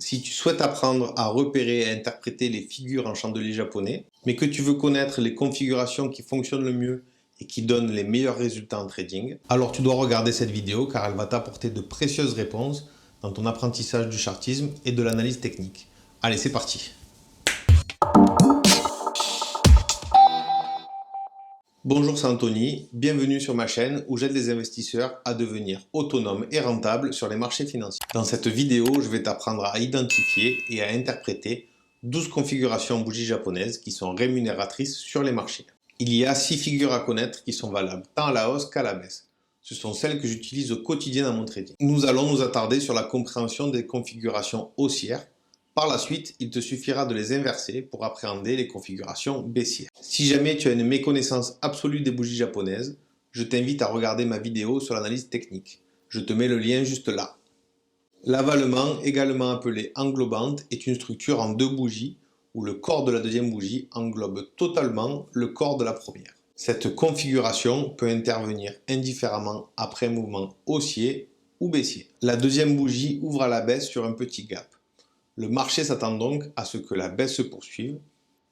Si tu souhaites apprendre à repérer et à interpréter les figures en chandelier japonais, mais que tu veux connaître les configurations qui fonctionnent le mieux et qui donnent les meilleurs résultats en trading, alors tu dois regarder cette vidéo car elle va t'apporter de précieuses réponses dans ton apprentissage du chartisme et de l'analyse technique. Allez, c'est parti! Bonjour, c'est Anthony, bienvenue sur ma chaîne où j'aide les investisseurs à devenir autonomes et rentables sur les marchés financiers. Dans cette vidéo, je vais t'apprendre à identifier et à interpréter 12 configurations bougies japonaises qui sont rémunératrices sur les marchés. Il y a 6 figures à connaître qui sont valables tant à la hausse qu'à la baisse. Ce sont celles que j'utilise au quotidien dans mon trading. Nous allons nous attarder sur la compréhension des configurations haussières. Par la suite, il te suffira de les inverser pour appréhender les configurations baissières. Si jamais tu as une méconnaissance absolue des bougies japonaises, je t'invite à regarder ma vidéo sur l'analyse technique. Je te mets le lien juste là. L'avalement, également appelé englobante, est une structure en deux bougies où le corps de la deuxième bougie englobe totalement le corps de la première. Cette configuration peut intervenir indifféremment après un mouvement haussier ou baissier. La deuxième bougie ouvre à la baisse sur un petit gap. Le marché s'attend donc à ce que la baisse se poursuive,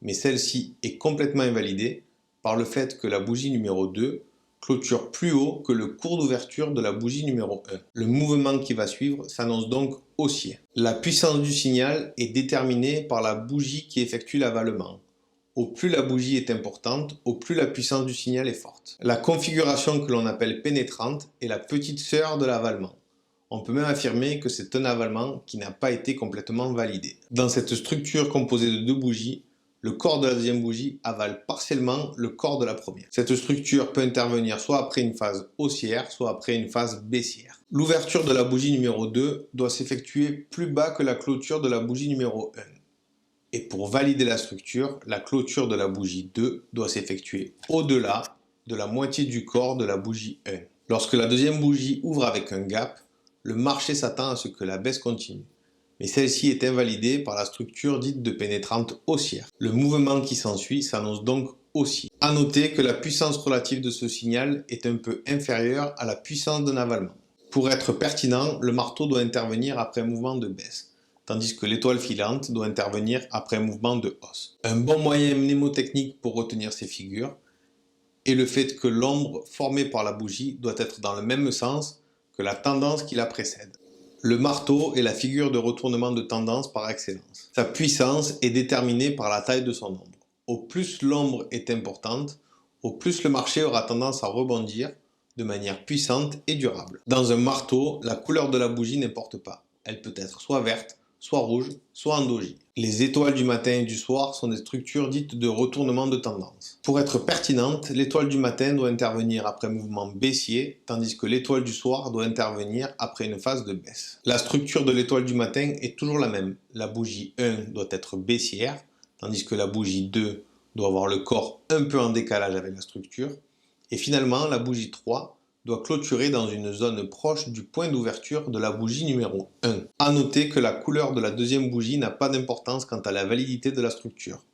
mais celle-ci est complètement invalidée par le fait que la bougie numéro 2 clôture plus haut que le cours d'ouverture de la bougie numéro 1. Le mouvement qui va suivre s'annonce donc haussier. La puissance du signal est déterminée par la bougie qui effectue l'avalement. Au plus la bougie est importante, au plus la puissance du signal est forte. La configuration que l'on appelle pénétrante est la petite sœur de l'avalement. On peut même affirmer que c'est un avalement qui n'a pas été complètement validé. Dans cette structure composée de deux bougies, le corps de la deuxième bougie avale partiellement le corps de la première. Cette structure peut intervenir soit après une phase haussière, soit après une phase baissière. L'ouverture de la bougie numéro 2 doit s'effectuer plus bas que la clôture de la bougie numéro 1. Et pour valider la structure, la clôture de la bougie 2 doit s'effectuer au-delà de la moitié du corps de la bougie 1. Lorsque la deuxième bougie ouvre avec un gap, le marché s'attend à ce que la baisse continue. Mais celle-ci est invalidée par la structure dite de pénétrante haussière. Le mouvement qui s'ensuit s'annonce donc haussier. A noter que la puissance relative de ce signal est un peu inférieure à la puissance d'un avalement. Pour être pertinent, le marteau doit intervenir après un mouvement de baisse, tandis que l'étoile filante doit intervenir après un mouvement de hausse. Un bon moyen mnémotechnique pour retenir ces figures est le fait que l'ombre formée par la bougie doit être dans le même sens que la tendance qui la précède. Le marteau est la figure de retournement de tendance par excellence. Sa puissance est déterminée par la taille de son ombre. Au plus l'ombre est importante, au plus le marché aura tendance à rebondir de manière puissante et durable. Dans un marteau, la couleur de la bougie n'importe pas. Elle peut être soit verte, soit rouge, soit en doji. Les étoiles du matin et du soir sont des structures dites de retournement de tendance. Pour être pertinente, l'étoile du matin doit intervenir après un mouvement baissier, tandis que l'étoile du soir doit intervenir après une phase de baisse. La structure de l'étoile du matin est toujours la même. La bougie 1 doit être baissière, tandis que la bougie 2 doit avoir le corps un peu en décalage avec la structure. Et finalement, la bougie 3 doit clôturer dans une zone proche du point d'ouverture de la bougie numéro 1. A noter que la couleur de la deuxième bougie n'a pas d'importance quant à la validité de la structure.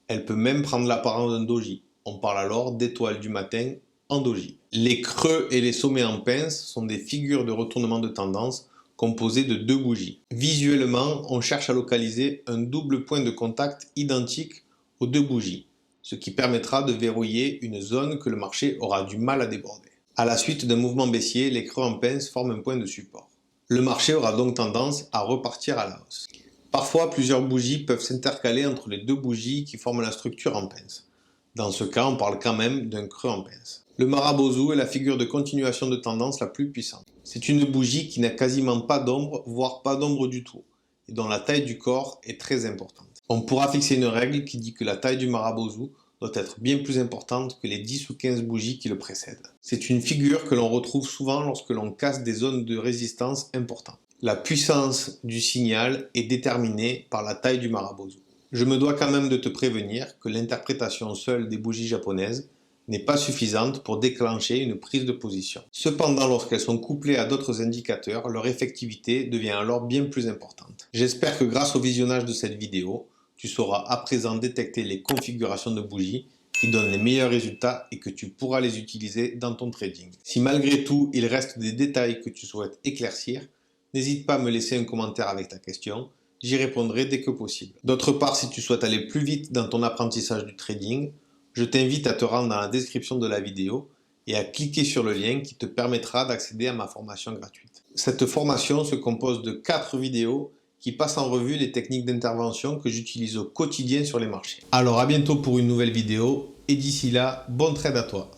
Elle peut même prendre l'apparence d'un doji. On parle alors d'étoile du matin en doji. Les creux et les sommets en pince sont des figures de retournement de tendance composées de deux bougies. Visuellement, on cherche à localiser un double point de contact identique aux deux bougies, ce qui permettra de verrouiller une zone que le marché aura du mal à déborder. À la suite d'un mouvement baissier, les creux en pince forment un point de support. Le marché aura donc tendance à repartir à la hausse. Parfois, plusieurs bougies peuvent s'intercaler entre les deux bougies qui forment la structure en pince. Dans ce cas, on parle quand même d'un creux en pince. Le Marabozu est la figure de continuation de tendance la plus puissante. C'est une bougie qui n'a quasiment pas d'ombre, voire pas d'ombre du tout, et dont la taille du corps est très importante. On pourra fixer une règle qui dit que la taille du Marabozu doit être bien plus importante que les 10 ou 15 bougies qui le précèdent. C'est une figure que l'on retrouve souvent lorsque l'on casse des zones de résistance importantes. La puissance du signal est déterminée par la taille du Marabozu. Je me dois quand même de te prévenir que l'interprétation seule des bougies japonaises n'est pas suffisante pour déclencher une prise de position. Cependant, lorsqu'elles sont couplées à d'autres indicateurs, leur effectivité devient alors bien plus importante. J'espère que grâce au visionnage de cette vidéo, tu sauras à présent détecter les configurations de bougies qui donnent les meilleurs résultats et que tu pourras les utiliser dans ton trading. Si malgré tout, il reste des détails que tu souhaites éclaircir, n'hésite pas à me laisser un commentaire avec ta question j'y répondrai dès que possible. D'autre part, si tu souhaites aller plus vite dans ton apprentissage du trading, je t'invite à te rendre dans la description de la vidéo et à cliquer sur le lien qui te permettra d'accéder à ma formation gratuite. Cette formation se compose de 4 vidéos qui passent en revue les techniques d'intervention que j'utilise au quotidien sur les marchés. Alors à bientôt pour une nouvelle vidéo et d'ici là, bon trade à toi!